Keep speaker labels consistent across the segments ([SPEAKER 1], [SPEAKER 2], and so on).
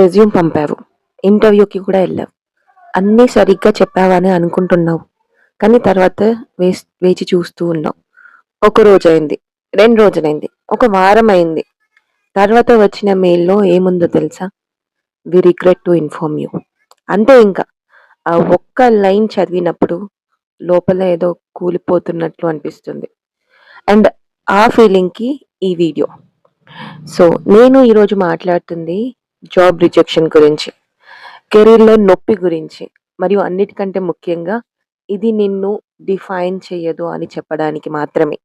[SPEAKER 1] Resume పంపావు, ఇంటర్వ్యూకి కూడా వెళ్ళావు, అన్నీ సరిగ్గా చెప్పావని అనుకుంటున్నావు. కానీ తర్వాత వేచి చూస్తూ ఉన్నావు. ఒక రోజు అయింది, 2 రోజులైంది, ఒక వారం అయింది. తర్వాత వచ్చిన మెయిల్‌లో ఏముందో తెలుసా? వి రిగ్రెట్ టు ఇన్ఫార్మ్ యూ. అంతే ఇంకా. ఆ ఒక్క లైన్ చదివినప్పుడు లోపల ఏదో కూలిపోతున్నట్లు అనిపిస్తుంది. అండ్ ఆ ఫీలింగ్‌కి ఈ వీడియో. సో, నేను ఈరోజు మాట్లాడుతుంది జాబ్ రిజెక్షన్ గురించి, కెరీర్‌లో నొప్పి గురించి, మరియు అన్నిటికంటే ముఖ్యంగా ఇది నిన్ను డిఫైన్ చేయదు అని చెప్పడానికి మాత్రమే.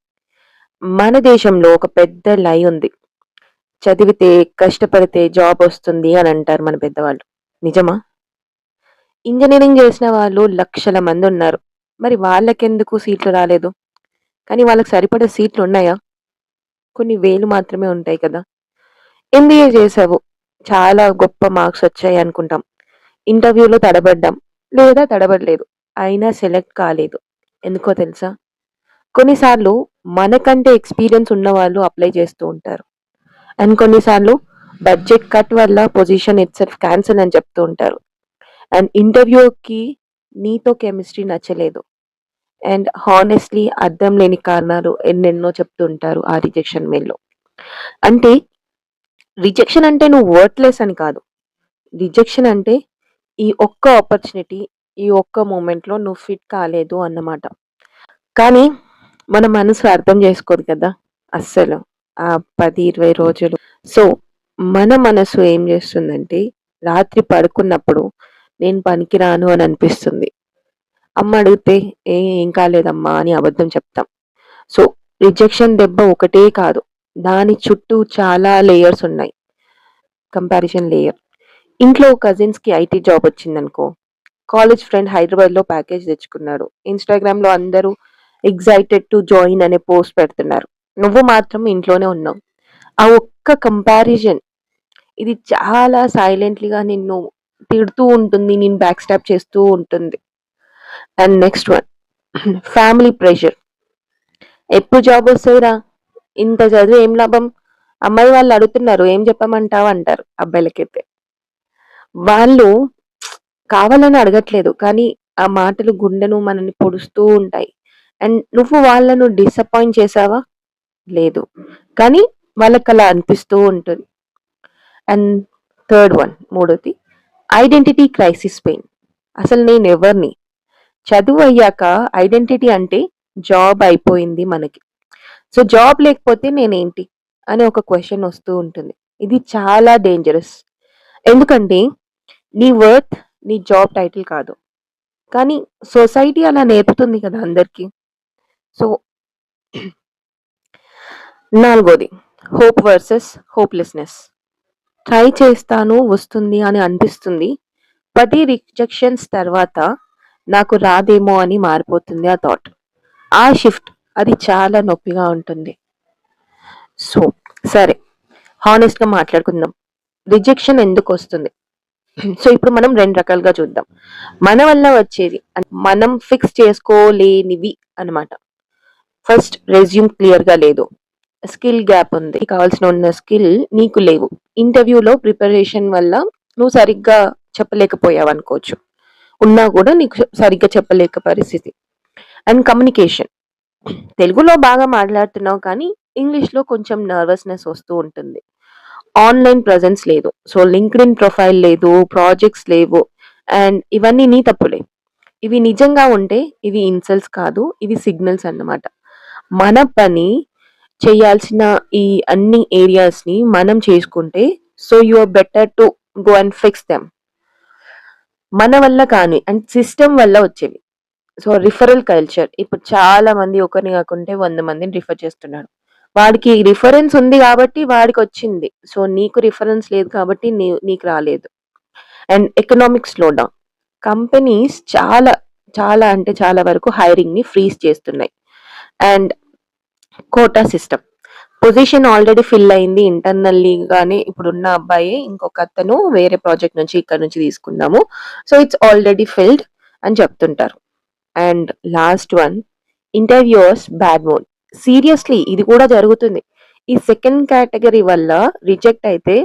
[SPEAKER 1] మన దేశంలో ఒక పెద్ద లై ఉంది. చదివితే, కష్టపడితే జాబ్ వస్తుంది అని అంటారు మన పెద్దవాళ్ళు. నిజమా? ఇంజినీరింగ్ చేసిన వాళ్ళు లక్షల మంది ఉన్నారు. మరి వాళ్ళకెందుకు సీట్లు రాలేదు? కానీ వాళ్ళకి సరిపడే సీట్లు ఉన్నాయా? కొన్ని వేలు మాత్రమే ఉంటాయి కదా! ఎంబీఏ చేసావు, చాలా గొప్ప మార్క్స్ వచ్చాయి అనుకుంటాం. ఇంటర్వ్యూలో తడబడ్డాం, లేదా తడబడలేదు. అయినా సెలెక్ట్ కాలేదు. ఎందుకో తెలుసా? కొన్నిసార్లు మనకంటే ఎక్స్‌పీరియన్స్ ఉన్నవాళ్ళు అప్లై చేస్తూ ఉంటారు. అండ్ కొన్నిసార్లు బడ్జెట్ కట్ వల్ల పొజిషన్ ఇట్‌సెల్ఫ్ క్యాన్సిల్ అని చెప్తూ ఉంటారు. అండ్ ఇంటర్వ్యూకి నీతో కెమిస్ట్రీ నచ్చలేదు. అండ్ హానెస్ట్‌లీ అర్థం లేని కారణాలు ఎన్నెన్నో చెప్తూ ఉంటారు ఆ రిజెక్షన్ మెయిల్‌లో. అంటే రిజెక్షన్ అంటే నువ్వు వర్త్‌లెస్ అని కాదు. రిజెక్షన్ అంటే ఈ ఒక్క ఆపర్చునిటీ, ఈ ఒక్క మూమెంట్‌లో నువ్వు ఫిట్ కాలేదు అన్నమాట. కానీ మన మనసు అర్థం చేసుకోదు కదా! అస్సలు. ఆ 10, 20 రోజులు. సో, మన మనసు ఏం చేస్తుందంటే రాత్రి పడుకున్నప్పుడు నేను పనికిరాను అని అనిపిస్తుంది. అమ్మ అడిగితే ఏం కాలేదమ్మా అని అబద్ధం చెప్తాం. సో, రిజెక్షన్ దెబ్బ ఒకటే కాదు. దాని చుట్టూ చాలా లేయర్స్ ఉన్నాయి. Comparison layer. ఇంట్లో కజిన్స్‌కి ఐటీ జాబ్ వచ్చిందనుకో, కాలేజ్ ఫ్రెండ్ హైదరాబాద్‌లో ప్యాకేజ్ తెచ్చుకున్నాడు. ఇన్‌స్టాగ్రామ్‌లో అందరూ ఎక్సైటెడ్ టు జాయిన్ అనే పోస్ట్ పెడుతున్నారు. నువ్వు మాత్రం ఇంట్లోనే ఉన్నావు. ఆ ఒక్క కంపారిజన్ ఇది చాలా సైలెంట్‌లీగా నిన్ను తిడుతూ ఉంటుంది. నిన్ను బ్యాక్ స్టాబ్ చేస్తూ ఉంటుంది. And next one family pressure. ఎప్పుడు జాబ్ వస్తదిరా? ఇంత చదివి ఏం లాభం? అమ్మాయి వాళ్ళు అడుగుతున్నారు ఏం చెప్పమంటావు అంటారు అబ్బాయిలకైతే. వాళ్ళు కావాలని అడగట్లేదు. కానీ ఆ మాటలు గుండెను మనల్ని పొడుస్తూ ఉంటాయి. అండ్ నువ్వు వాళ్ళను డిసప్పాయింట్ చేసావా? లేదు. కానీ వాళ్ళకలా అనిపిస్తూ ఉంటుంది. అండ్ థర్డ్ వన్ మూడోది ఐడెంటిటీ క్రైసిస్ పెయిన్. అసలు నేనెవరిని? చదువు అయ్యాక ఐడెంటిటీ అంటే జాబ్ అయిపోయింది మనకి. సో, జాబ్ లేకపోతే నేనేంటి? అనే ఒక క్వెషన్ వస్తూ ఉంటుంది. ఇది చాలా డేంజరస్. ఎందుకంటే నీ వర్త్ నీ జాబ్ టైటిల్ కాదు. కానీ సొసైటీ అలా నేర్పుతుంది కదా అందరికి. సో, నాలుగోది హోప్ వర్సెస్ హోప్‌లెస్‌నెస్. ట్రై చేస్తాను వస్తుంది అని అనిపిస్తుంది. 10 రిజెక్షన్స్ తర్వాత నాకు రాదేమో అని మారిపోతుంది ఆ థాట్. ఆ షిఫ్ట్ అది చాలా నొప్పిగా ఉంటుంది. సో, సరే హానెస్ట్‌గా మాట్లాడుకుందాం. రిజెక్షన్ ఎందుకొస్తుంది? సో, ఇప్పుడు మనం 2 రకాలుగా చూద్దాం. మన వల్ల వచ్చేది మనం ఫిక్స్ చేసుకోలేనివి అన్నమాట. ఫస్ట్ రెజ్యూమ్ క్లియర్‌గా లేదు. స్కిల్ గ్యాప్ ఉంది. కావాల్సిన ఉన్న స్కిల్ నీకు లేవు. ఇంటర్వ్యూలో ప్రిపరేషన్ వల్ల నువ్వు సరిగ్గా చెప్పలేకపోయావనుకోవచ్చు. ఉన్నా కూడా నీకు సరిగ్గా చెప్పలేక పరిస్థితి. And communication. తెలుగులో బాగా మాట్లాడుతున్నావు కానీ ఇంగ్లీష్‌లో కొంచెం నర్వస్‌నెస్ వస్తూ ఉంటుంది. ఆన్‌లైన్ ప్రెజెన్స్ లేదు. సో, లింక్డ్ఇన్ ప్రొఫైల్ లేదు, ప్రాజెక్ట్స్ లేవు. అండ్ ఇవన్నీ నీ తప్పులే. ఇవి నిజంగా ఉంటే ఇవి ఇన్సల్ట్స్ కాదు. ఇవి సిగ్నల్స్ అన్నమాట. మన పని చేయాల్సిన ఈ అన్ని ఏరియాస్‌ని మనం చేసుకుంటే so, you are better to go and fix them. మన వల్ల కాని అండ్ సిస్టమ్ వల్ల వచ్చేవి. So, referral culture. ఇప్పుడు చాలా మంది ఒకరిని కాకుంటే 100 మందిని రిఫర్ చేస్తున్నాడు. వాడికి రిఫరెన్స్ ఉంది కాబట్టి వాడికొచ్చింది. సో, నీకు రిఫరెన్స్ లేదు కాబట్టి నీకు రాలేదు. And economic slowdown. కంపెనీస్ చాలా, చాలా అంటే చాలా వరకు హైరింగ్‌ని ఫ్రీజ్ చేస్తున్నాయి. And quota system. Position already fill అయింది ఇంటర్నల్లీగానే ఇప్పుడున్న అబ్బాయే ఇంకొకతను వేరే ప్రాజెక్ట్ నుంచి ఇక్కడ నుంచి తీసుకున్నాము. సో, ఇట్స్ ఆల్రెడీ ఫిల్డ్ అని చెప్తుంటారు. And last one interviewers bad mood. Seriously ఇది కూడా జరుగుతుంది. ఈ సెకండ్ కేటగరీ వల్ల రిజెక్ట్ అయితే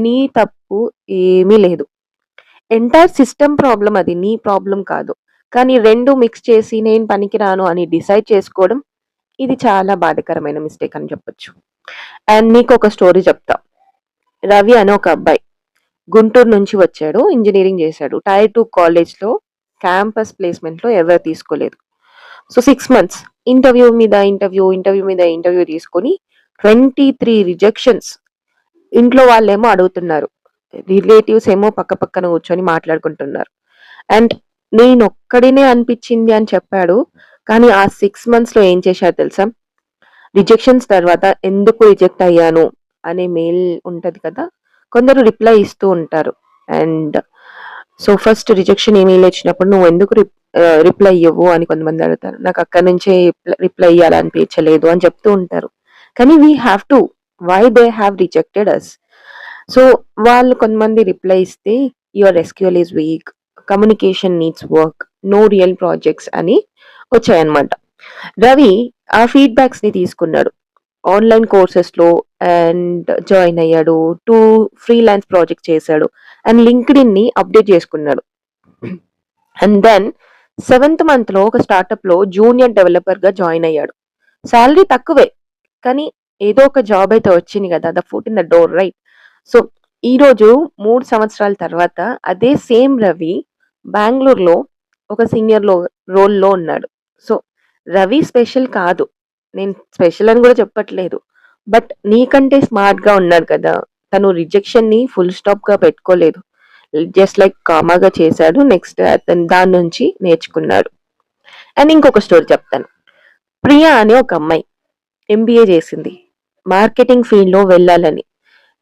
[SPEAKER 1] నీ తప్పు ఏమీ లేదు. ఎంటైర్ సిస్టమ్ ప్రాబ్లమ్ అది. నీ ప్రాబ్లమ్ కాదు. కానీ 2 మిక్స్ చేసి నేను పనికిరాను అని డిసైడ్ చేసుకోవడం ఇది చాలా బాధాకరమైన మిస్టేక్ అని చెప్పొచ్చు. అండ్ నీకొక స్టోరీ చెప్తా. రవి అనే ఒక అబ్బాయి గుంటూరు నుంచి వచ్చాడు. ఇంజినీరింగ్ చేశాడు. టైర్ 2 కాలేజ్‌లో క్యాంపస్ ప్లేస్‌మెంట్‌లో ఎవరు తీసుకోలేదు. సో 6 మంత్స్ ఇంటర్వ్యూ మీద ఇంటర్వ్యూ, ఇంటర్వ్యూ మీద ఇంటర్వ్యూ తీసుకొని 23 రిజెక్షన్స్. ఇంట్లో వాళ్ళేమో అడుగుతున్నారు. రిలేటివ్స్ ఏమో పక్క పక్కన కూర్చొని మాట్లాడుకుంటున్నారు. అండ్ నేనొక్కడినే అనిపిచ్చింది అని చెప్పాడు. కానీ ఆ 6 మంత్స్‌లో ఏం చేశాడో తెలుసా? రిజెక్షన్స్ తర్వాత ఎందుకు రిజెక్ట్ అయ్యాను అనే మెయిల్ ఉంటది కదా! కొందరు రిప్లై ఇస్తూ ఉంటారు. And so first rejection email వచ్చినప్పుడు నువ్వెందుకు రిప్లై ఇవ్వవు అని కొంతమంది అడుగుతారు. నాకు అక్కడి నుంచే రిప్లై ఇయ్యాలనిపించలేదు అని చెప్తూ ఉంటారు. కానీ we have to. Why they have rejected us? So వాళ్ళు కొంతమంది రిప్లై ఇస్తే your SQL is weak, communication needs work, no real projects అని వచ్చాయన్నమాట. రవి ఆ ఫీడ్‌బ్యాక్స్‌ని తీసుకున్నాడు. ఆన్‌లైన్ కోర్సెస్‌లో అండ్ జాయిన్ అయ్యాడు. 2 ఫ్రీలాన్స్ ప్రాజెక్ట్స్ చేశాడు. అండ్ లింక్డ్ఇన్‌ని అప్డేట్ చేసుకున్నాడు. అండ్ దెన్ సెవెంత్ మంత్‌లో ఒక స్టార్టప్‌లో జూనియర్ డెవలపర్‌గా జాయిన్ అయ్యాడు. సాలరీ తక్కువే. కానీ ఏదో ఒక జాబ్ అయితే వచ్చింది కదా! The foot in the door right? So, ఈరోజు 3 సంవత్సరాల తర్వాత అదే సేమ్ రవి బెంగుళూరులో ఒక సీనియర్ రోల్‌లో ఉన్నాడు. సో, రవి స్పెషల్ కాదు. నేను స్పెషల్ అని కూడా చెప్పట్లేదు. బట్ నీకంటే స్మార్ట్‌గా ఉన్నాడు కదా! తను రిజెక్షన్‌ని ఫుల్ స్టాప్‌గా పెట్టుకోలేదు. జస్ట్ లైక్ కామాగా చేశాడు. నెక్స్ట్ అతను దాని నుంచి నేర్చుకున్నాడు. అండ్ ఇంకొక స్టోరీ చెప్తాను. ప్రియా అనే ఒక అమ్మాయి ఎంబీఏ చేసింది. మార్కెటింగ్ ఫీల్డ్‌లో వెళ్ళాలని.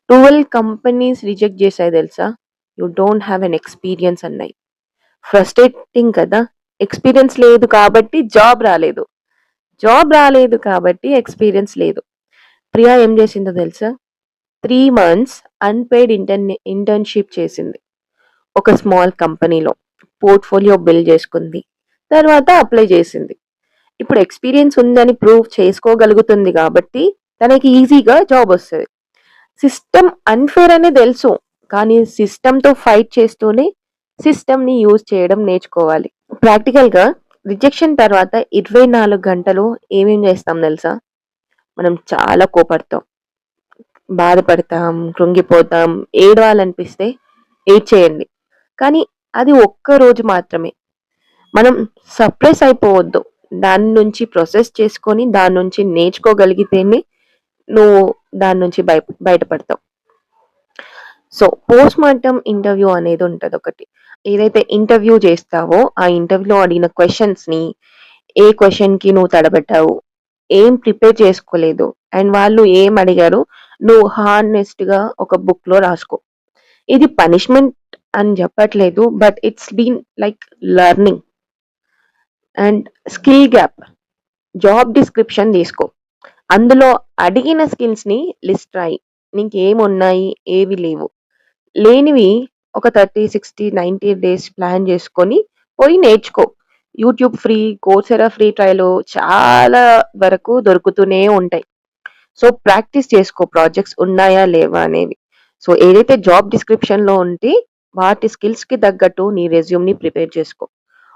[SPEAKER 1] 12 కంపెనీస్ రిజెక్ట్ చేశాయి తెలుసా? You don't have an experience అన్నాయి. ఫ్రస్ట్రేటింగ్ కదా! ఎక్స్‌పీరియన్స్ లేదు కాబట్టి జాబ్ రాలేదు. జాబ్ రాలేదు కాబట్టి ఎక్స్‌పీరియన్స్ లేదు. ప్రియా ఏం చేసిందో తెలుసా? 3 మంత్స్ అన్‌పెయిడ్ ఇంటర్న్‌షిప్ చేసింది. ఒక స్మాల్ కంపెనీలో. పోర్ట్‌ఫోలియో బిల్డ్ చేసుకుంది. తర్వాత అప్లై చేసింది. ఇప్పుడు ఎక్స్‌పీరియన్స్ ఉందని ప్రూవ్ చేసుకోగలుగుతుంది కాబట్టి తనకి ఈజీగా జాబ్ వస్తది. సిస్టమ్ అన్‌ఫెయిర్ అనే తెలుసు. కానీ సిస్టమ్‌తో ఫైట్ చేస్తూనే సిస్టమ్‌ని యూజ్ చేయడం నేర్చుకోవాలి. ప్రాక్టికల్‌గా రిజెక్షన్ తర్వాత 24 గంటలు ఏమేం చేస్తాం తెలుసా? మనం చాలా కోపడతాం. బాధపడతాం, కృంగిపోతాం, ఏడవాలనిపిస్తే ఏడ్చేయండి. కానీ అది ఒక్క రోజు మాత్రమే. మనం సప్రెస్ అయిపోవద్దు. దాని నుంచి ప్రాసెస్ చేసుకొని, దాని నుంచి నేర్చుకోగలిగితేనే నువ్వు దాని నుంచి బయటపడతావు. సో, పోస్ట్‌మార్టం ఇంటర్వ్యూ అనేది ఉంటదొకటి. ఏదైతే ఇంటర్వ్యూ చేస్తావో, ఆ ఇంటర్వ్యూలో అడిగిన క్వెషన్స్‌ని, ఏ క్వెషన్‌కి నువ్వు తడబడ్డావు, ఏం ప్రిపేర్ చేసుకోలేదు, అండ్ వాళ్ళు ఏం అడిగారు, నువ్వు హానెస్ట్‌గా ఒక బుక్‌లో రాసుకో. ఇది పనిష్మెంట్ అని చెప్పట్లేదు. But it's been like learning. And skill gap. Job description తీసుకో. అందులో అడిగిన స్కిల్స్‌ని లిస్ట్ రాయి. నీకేమున్నాయి, ఏవి లేవు. లేనివి ఒక 30, 60, 90 డేస్ ప్లాన్ చేసుకొని పోయి నేర్చుకో. YouTube free, Coursera free trial చాలా వరకు దొరుకుతూనే ఉంటాయి. సో, ప్రాక్టీస్ చేసుకో ప్రాజెక్ట్స్ ఉన్నాయా లేవా అనేవి. సో, ఏదైతే జాబ్ డిస్క్రిప్షన్‌లో ఉంటే వాటి స్కిల్స్‌కి తగ్గట్టు నీ రెజ్యూమ్‌ని ప్రిపేర్ చేసుకో.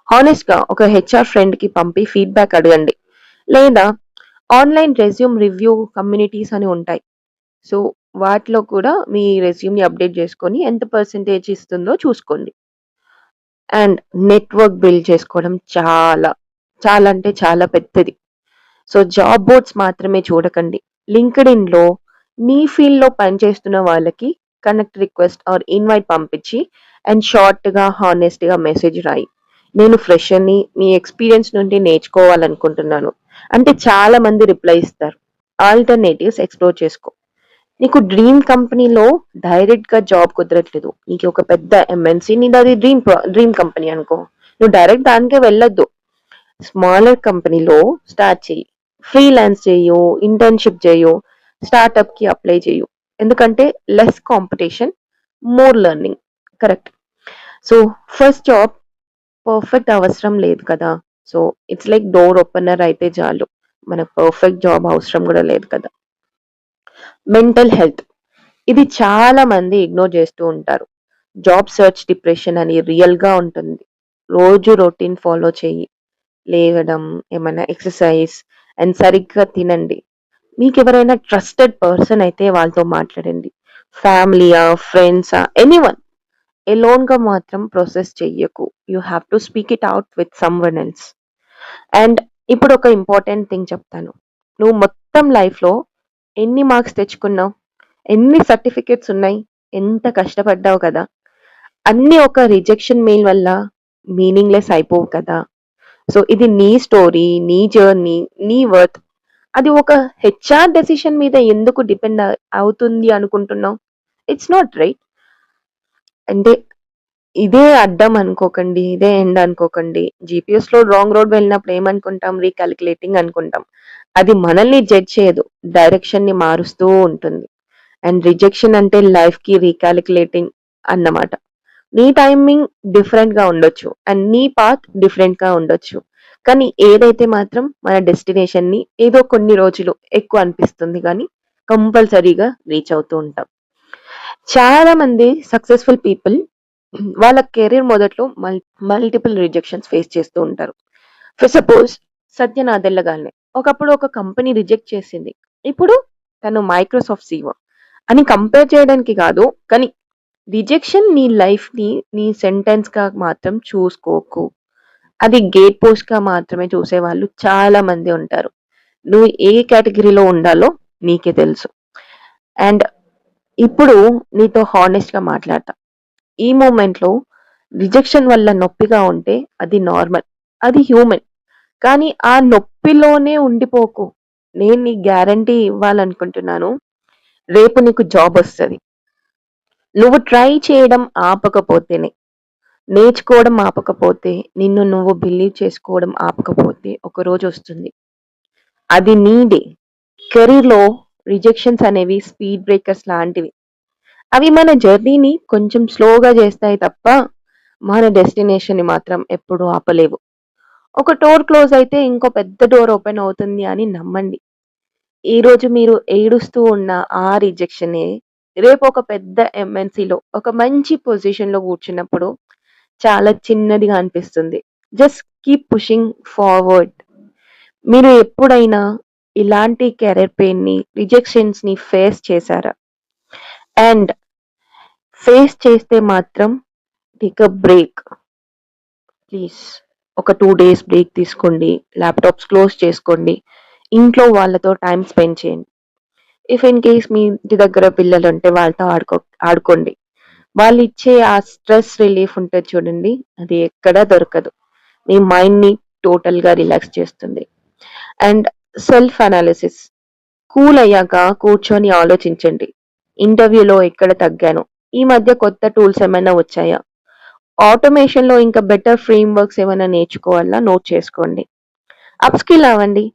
[SPEAKER 1] హానెస్ట్‌గా ఒక హెచ్ఆర్ ఫ్రెండ్‌కి పంపి ఫీడ్‌బ్యాక్ అడగండి. లేదా ఆన్‌లైన్ రెజ్యూమ్ రివ్యూ కమ్యూనిటీస్ అని ఉంటాయి. సో, వాటిలో కూడా మీ రెజ్యూమ్‌ని అప్డేట్ చేసుకొని ఎంత పర్సెంటేజ్ ఇస్తుందో చూసుకోండి. అండ్ నెట్వర్క్ బిల్డ్ చేసుకోవడం చాలా, చాలా అంటే చాలా పెద్దది. సో, జాబ్ బోర్డ్స్ మాత్రమే చూడకండి. లింక్డ్ఇన్‌లో మీ ఫీల్డ్‌లో పనిచేస్తున్న వాళ్ళకి కనెక్ట్ రిక్వెస్ట్ ఆర్ ఇన్వైట్ పంపించి అండ్ షార్ట్‌గా, హానెస్ట్‌గా మెసేజ్ రాయి. నేను ఫ్రెషర్‌ని, మీ ఎక్స్‌పీరియన్స్ నుండి నేర్చుకోవాలనుకుంటున్నాను. అంటే చాలా మంది రిప్లై ఇస్తారు. ఆల్టర్‌నేటివ్స్ ఎక్స్‌ప్లోర్ చేసుకో. నీకు డ్రీమ్ కంపెనీలో డైరెక్ట్‌గా జాబ్ కుదరట్లేదు. నీకు ఒక పెద్ద ఎంఎన్‌సి నీదది డ్రీమ్ కంపెనీ అనుకో. నువ్వు డైరెక్ట్ దానికే వెళ్ళొద్దు. స్మాలర్ కంపెనీలో స్టార్ట్ చెయ్యి. ఫ్రీలాన్స్ చెయ్యు, ఇంటర్న్‌షిప్ చెయ్యు, స్టార్టప్‌కి అప్లై చెయ్యు. ఎందుకంటే less competition, more learning. Correct. So, first job perfect అవసరం లేదు కదా! So, it's like door opener అయితే చాలు. మనకు పర్ఫెక్ట్ జాబ్ అవసరం గూడా లేదు కదా! Mental health. ఇది చాలా మంది ఇగ్నోర్ చేస్తూ ఉంటారు. జాబ్ సెర్చ్ డిప్రెషన్ అని రియల్‌గా ఉంటుంది. రోజు రొటీన్ ఫాలో చెయ్యి. లేవడం, ఏమన్నా ఎక్సర్‌సైజ్ అండ్ సరిగ్గా తినండి. మీకెవరైనా ట్రస్టెడ్ పర్సన్ అయితే వాళ్ళతో మాట్లాడండి. ఫ్యామిలీయా, ఫ్రెండ్సా, ఎనీవన్. ఎలోన్‌గా మాత్రం ప్రాసెస్ చెయ్యకు. You have to speak it out with someone else. And ఇప్పుడు ఒక ఇంపార్టెంట్ థింగ్ చెప్తాను. నువ్వు మొత్తం లైఫ్‌లో ఎన్ని మార్క్స్ తెచ్చుకున్నావు? ఎన్ని సర్టిఫికేట్స్ ఉన్నాయి? ఎంత కష్టపడ్డావు కదా! అన్నీ ఒక రిజెక్షన్ మెయిల్ వల్ల మీనింగ్‌లెస్ అయిపోవు కదా! సో, ఇది నీ స్టోరీ, నీ జర్నీ, నీ వర్త్. అది ఒక హెచ్ఆర్ డెసిషన్ మీద ఎందుకు డిపెండ్ అవుతుంది అనుకుంటున్నావు? It's not right. అంటే ఇదే అడ్డం అనుకోకండి. ఇదే ఎండ్ అనుకోకండి. జీపీఎస్‌లో రాంగ్ రోడ్ వెళ్ళినప్పుడు ఏమనుకుంటాం? రీకాలిక్యులేటింగ్ అనుకుంటాం. అది మనల్ని జడ్జ్ చేయదు. డైరెక్షన్‌ని మారుస్తూ ఉంటుంది. అండ్ రిజెక్షన్ అంటే లైఫ్‌కి రీకాలిక్యులేటింగ్ అన్నమాట. నీ టైమింగ్ డిఫరెంట్‌గా ఉండొచ్చు. అండ్ నీ పాత్ డిఫరెంట్‌గా ఉండొచ్చు. కానీ ఏదైతే మాత్రం మన డెస్టినేషన్‌ని ఏదో కొన్ని రోజులు ఎక్కువ అనిపిస్తుంది గానీ, కంపల్సరీగా రీచ్ అవుతూ ఉంటాం. చాలా మంది సక్సెస్‌ఫుల్ పీపుల్ వాళ్ళ కెరీర్ మొదట్లో మల్టిపుల్ రిజెక్షన్స్ ఫేస్ చేస్తూ ఉంటారు. ఫర్ సపోజ్ 'సత్య నాదెళ్ల' గారిని ఒకప్పుడు ఒక కంపెనీ రిజెక్ట్ చేసింది. ఇప్పుడు తను మైక్రోసాఫ్ట్ సీఈఓ. అని కంపేర్ చేయడానికి కాదు. కానీ రిజెక్షన్ నీ లైఫ్‌ని నీ సెంటెన్స్‌గా మాత్రం చూసుకోకు. అది గేట్ పోస్ట్‌గా మాత్రమే చూసేవాళ్ళు చాలా మంది ఉంటారు. నువ్వు ఏ కేటగిరీలో ఉండాలో నీకే తెలుసు. అండ్ ఇప్పుడు నీతో హానెస్ట్‌గా మాట్లాడతా. ఈ మూమెంట్‌లో రిజెక్షన్ వల్ల నొప్పిగా ఉంటే అది నార్మల్. అది హ్యూమన్. కానీ ఆ నొప్పిలోనే ఉండిపోకు. నేను నీకు గ్యారంటీ ఇవ్వాలనుకుంటున్నాను. రేపు నీకు జాబొస్తది. నువ్వు ట్రై చేయడం ఆపకపోతేనే, నేర్చుకోవడం ఆపకపోతే, నిన్ను నువ్వు బిలీవ్ చేసుకోవడం ఆపకపోతే ఒకరోజొస్తుంది. అది నీదే. కెరీర్‌లో రిజెక్షన్స్ అనేవి స్పీడ్ బ్రేకర్స్ లాంటివి. అవి మన జర్నీని కొంచెం స్లోగా చేస్తాయి తప్ప, మన డెస్టినేషన్‌ని మాత్రం ఎప్పుడూ ఆపలేవు. ఒక డోర్ క్లోజ్ అయితే ఇంకో పెద్ద డోర్ ఓపెన్ అవుతుంది అని నమ్మండి. ఈరోజు మీరు ఏడుస్తూ ఉన్న ఆ రిజెక్షనే రేపు ఒక పెద్ద ఎంఎన్‌సిలో ఒక మంచి పొజిషన్‌లో కూర్చున్నప్పుడు చాలా చిన్నదిగా అనిపిస్తుంది. Just keep pushing forward. మీరు ఎప్పుడైనా ఇలాంటి కెరీర్ పెయిన్‌ని, రిజెక్షన్స్‌ని ఫేస్ చేశారా? అండ్ ఫేస్ చేస్తే మాత్రం టేక్ ఎ బ్రేక్. ప్లీజ్. ఒక 2 డేస్ బ్రేక్ తీసుకోండి. ల్యాప్‌టాప్స్ క్లోజ్ చేసుకోండి. ఇంట్లో వాళ్ళతో టైమ్ స్పెండ్ చేయండి. ఇఫ్ ఇన్ కేస్ మీ ఇంటి దగ్గర పిల్లలుంటే వాళ్ళతో ఆడుకోండి. వాళ్ళిచ్చే ఆ స్ట్రెస్ రిలీఫ్ ఉంటది చూడండి. అది ఎక్కడా దొరకదు. మీ మైండ్‌ని టోటల్‌గా రిలాక్స్ చేస్తుంది. And self analysis. కూల్ అయ్యాక కూర్చొని ఆలోచించండి. ఇంటర్వ్యూలో ఎక్కడ తగ్గాను? ఈ మధ్య కొత్త టూల్స్ ఏమైనా వచ్చాయా? ఆటోమేషన్‌లో ఇంకా బెటర్ ఫ్రేమ్‌వర్క్స్ ఏమైనా నేర్చుకోవాలా? నోట్ చేసుకోండి. అప్‌స్కిల్ అవ్వండి.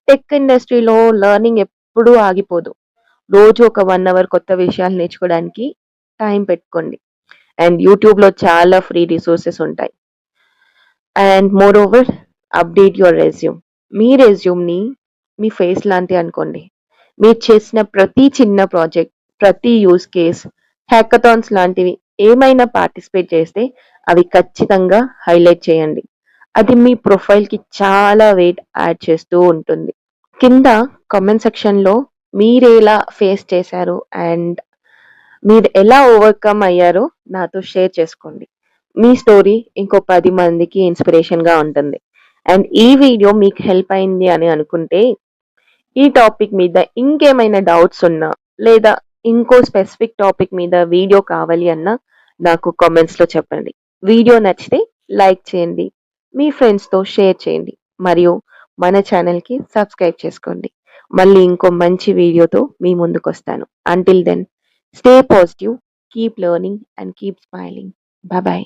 [SPEAKER 1] టెక్ ఇండస్ట్రీలో లెర్నింగ్ ఎప్పుడూ ఆగిపోదు. రోజు ఒక 1 అవర్ కొత్త విషయాలు నేర్చుకోవడానికి టైం పెట్టుకోండి. అండ్ యూట్యూబ్‌లో చాలా ఫ్రీ రిసోర్సెస్ ఉంటాయి. And moreover update your resume. మీ రెజ్యూమ్‌ని మీ ఫేస్ లాంటిది అనుకోండి. మీరు చేసిన ప్రతి చిన్న ప్రాజెక్ట్, ప్రతి యూజ్ కేస్, హ్యాకథాన్స్ లాంటివి ఏమైనా పార్టిసిపేట్ చేస్తే అవి ఖచ్చితంగా హైలైట్ చేయండి. అది మీ ప్రొఫైల్‌కి చాలా వెయిట్ యాడ్ చేస్తూ ఉంటుంది. కింద కామెంట్ సెక్షన్‌లో మీరెలా ఫేస్ చేశారు అండ్ మీరు ఎలా ఓవర్‌కమ్ అయ్యారో నాతో షేర్ చేసుకోండి. మీ స్టోరీ ఇంకో 10 మందికి ఇన్‌స్పిరేషన్‌గా ఉంటుంది. అండ్ ఈ వీడియో మీకు హెల్ప్ అయింది అని అనుకుంటే, ఈ టాపిక్ మీద ఇంకేమైనా డౌట్స్ ఉన్నా, లేదా ఇంకో స్పెసిఫిక్ టాపిక్ మీద వీడియో కావాలి అన్నా నాకు కామెంట్స్‌లో చెప్పండి. వీడియో నచ్చితే లైక్ చేయండి. మీ ఫ్రెండ్స్‌తో షేర్ చేయండి. మరియు మన ఛానెల్‌కి సబ్స్క్రైబ్ చేసుకోండి. మళ్ళీ ఇంకో మంచి వీడియోతో మీ ముందుకొస్తాను. Until then stay positive, keep learning and keep smiling. Bye by.